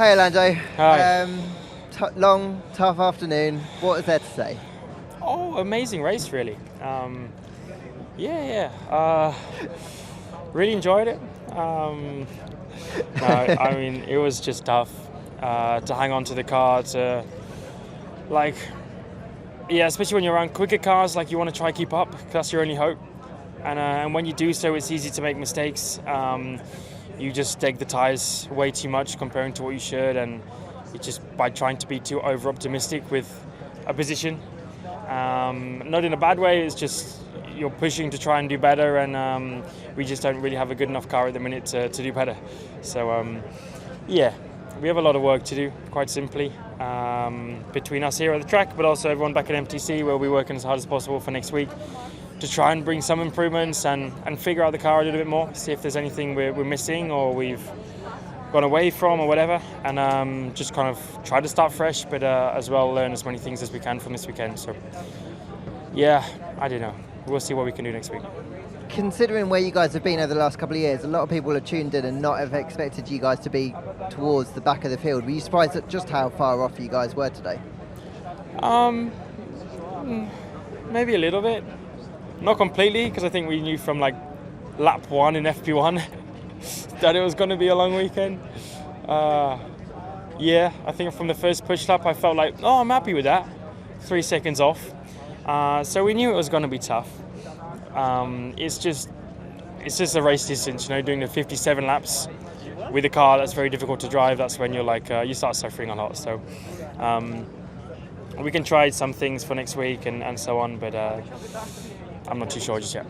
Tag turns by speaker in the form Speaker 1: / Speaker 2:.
Speaker 1: Hey Lando.
Speaker 2: Hi.
Speaker 1: Long, tough afternoon. What is there to say?
Speaker 2: Oh, amazing race, really. Really enjoyed it. No, I mean, it was just tough to hang on to the car. Especially when you're around quicker cars, like you want to try keep up. 'Cause that's your only hope. And when you do so, it's easy to make mistakes. You just stake the tires way too much comparing to what you should, and it's just by trying to be too over optimistic with a position. Not in a bad way, it's just you're pushing to try and do better, and we just don't really have a good enough car at the minute to do better. So we have a lot of work to do, quite simply, between us here at the track, but also everyone back at MTC, where we're working as hard as possible for next week to try and bring some improvements and figure out the car a little bit more, see if there's anything we're missing or we've gone away from or whatever, and just kind of try to start fresh, but as well learn as many things as we can from this weekend. So yeah, I don't know. We'll see what we can do next week.
Speaker 1: Considering where you guys have been over the last couple of years, a lot of people are tuned in and not have expected you guys to be towards the back of the field. Were you surprised at just how far off you guys were today?
Speaker 2: Maybe a little bit. Not completely, because I think we knew from like lap 1 in FP1 that it was going to be a long weekend. I think from the first push lap I felt like, I'm happy with that. 3 seconds off. So we knew it was going to be tough. It's just a race distance, doing the 57 laps with a car that's very difficult to drive. That's when you're like, you start suffering a lot. So we can try some things for next week and so on, but I'm not too sure just yet.